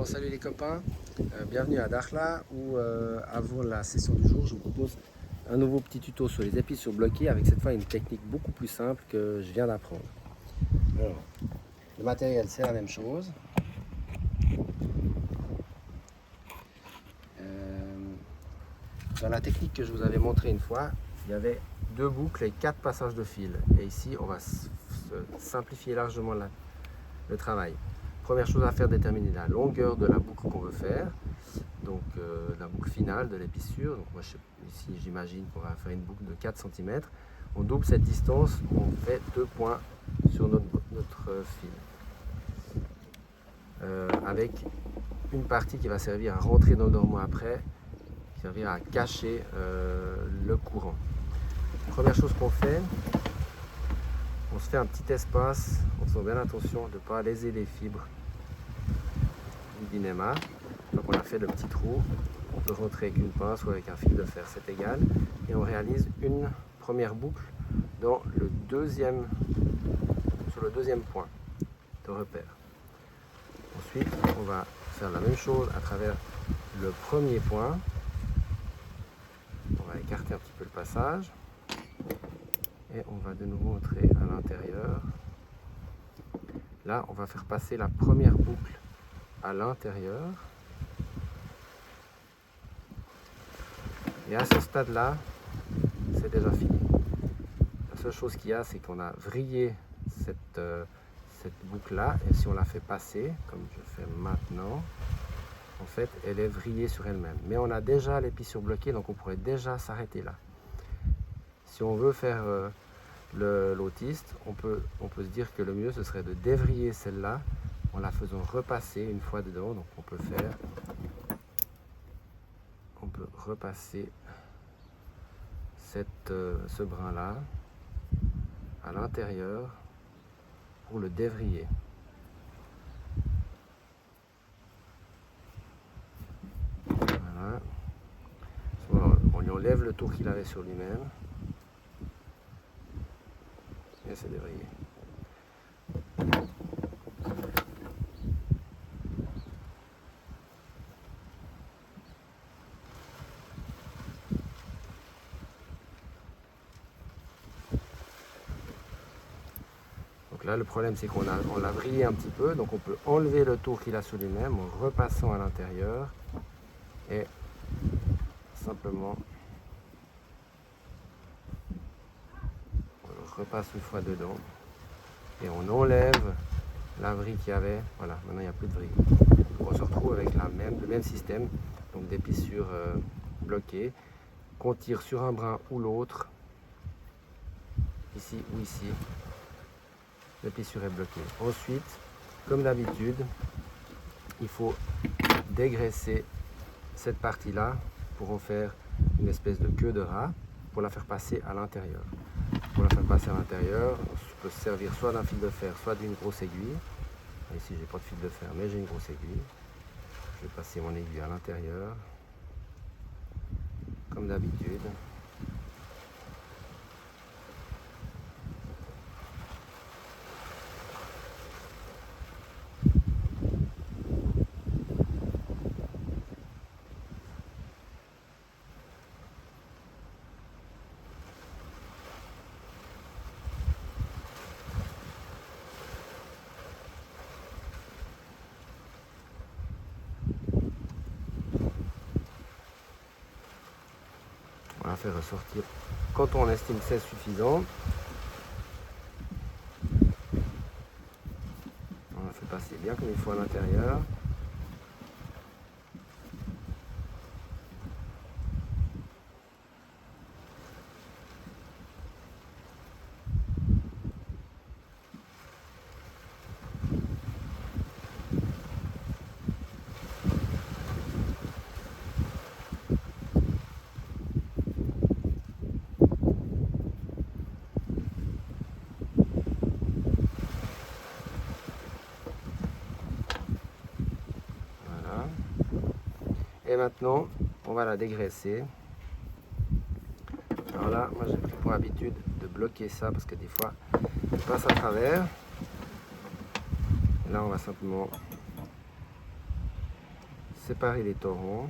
Alors salut les copains, bienvenue à Dakhla où avant la session du jour je vous propose un nouveau petit tuto sur les épissures bloquées avec cette fois une technique beaucoup plus simple que je viens d'apprendre. Alors, le matériel c'est la même chose. Dans la technique que je vous avais montré une fois, il y avait 2 boucles et 4 passages de fil. Et ici on va simplifier largement le travail. Première chose à faire, déterminer la longueur de la boucle qu'on veut faire, donc la boucle finale de l'épissure. Donc moi ici j'imagine qu'on va faire une boucle de 4 cm. On double cette distance, on fait 2 points sur notre fil. Avec une partie qui va servir à rentrer dans le dormoir après, qui servir à cacher le courant. Première chose qu'on fait, on se fait un petit espace, on fait bien attention de ne pas léser les fibres du binéma. Donc on a fait le petit trou, on peut rentrer avec une pince ou avec un fil de fer, c'est égal. Et on réalise une première boucle dans sur le deuxième point de repère. Ensuite, on va faire la même chose à travers le premier point. On va écarter un petit peu le passage. Et on va de nouveau entrer à l'intérieur. Là, on va faire passer la première boucle à l'intérieur. Et à ce stade-là, c'est déjà fini. La seule chose qu'il y a, c'est qu'on a vrillé cette boucle-là. Et si on la fait passer, comme je fais maintenant, en fait, elle est vrillée sur elle-même. Mais on a déjà l'épissure bloquée, donc on pourrait déjà s'arrêter là. Si on veut faire l'autiste, on peut se dire que le mieux, ce serait de dévriller celle-là en la faisant repasser une fois dedans. Donc on peut repasser ce brin-là à l'intérieur pour le dévriller. Voilà. On lui enlève le tour qu'il avait sur lui-même. Et c'est dévrillé. Donc là, le problème, c'est qu'on l'a vrillé un petit peu. Donc on peut enlever le tour qu'il a sur lui-même en repassant à l'intérieur. Et simplement, on repasse une fois dedans. Et on enlève la vrille qu'il y avait. Voilà, maintenant il n'y a plus de vrille. Donc on se retrouve avec le même système, donc d'épissures bloquées, qu'on tire sur un brin ou l'autre, ici ou ici. L'épissure est bloquée. Ensuite, comme d'habitude, il faut dégraisser cette partie-là pour en faire une espèce de queue de rat pour la faire passer à l'intérieur. Pour la faire passer à l'intérieur, on peut se servir soit d'un fil de fer, soit d'une grosse aiguille. Ici, j'ai pas de fil de fer, mais j'ai une grosse aiguille. Je vais passer mon aiguille à l'intérieur, comme d'habitude. On va faire ressortir quand on estime que c'est suffisant. On la fait passer bien comme il faut à l'intérieur. Et maintenant, on va la dégraisser. Alors là, moi j'ai pris pour habitude de bloquer ça parce que des fois, il passe à travers. Et là, on va simplement séparer les torrons.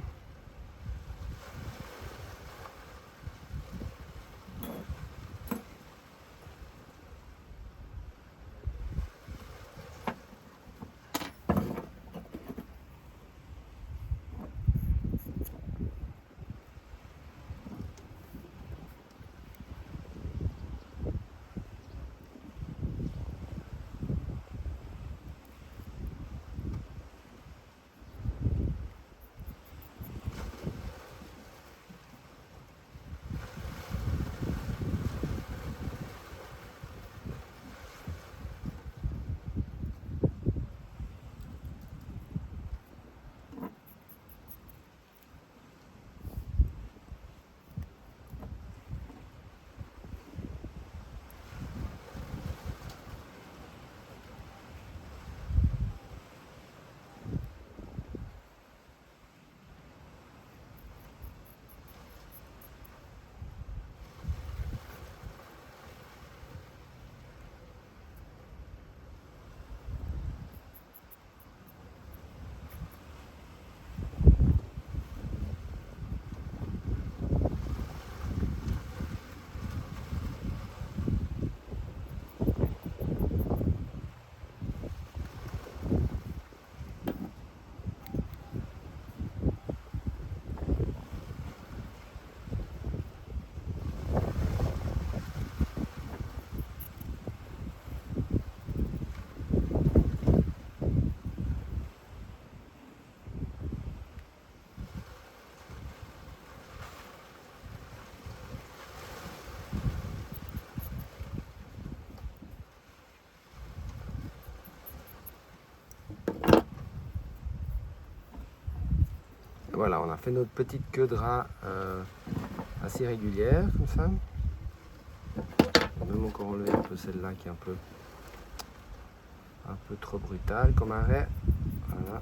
Voilà, on a fait notre petite queue de rat assez régulière, comme ça. On va même encore enlever un peu celle-là qui est un peu trop brutale comme arrêt. Voilà.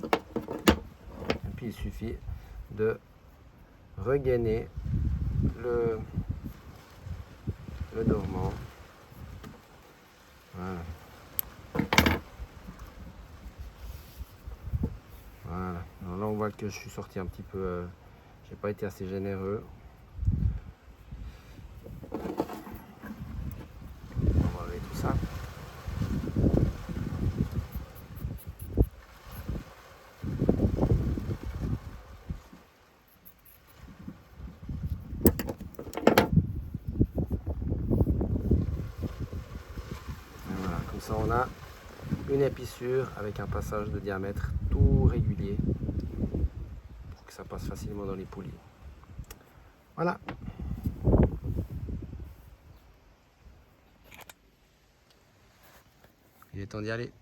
Et puis il suffit de regainer le dormant. Voilà. Voilà. Alors là on voit que je suis sorti un petit peu, j'ai pas été assez généreux. On va enlever tout ça. Et voilà, comme ça on a une épissure avec un passage de diamètre tout régulier pour que ça passe facilement dans les poulies. Voilà. Il est temps d'y aller.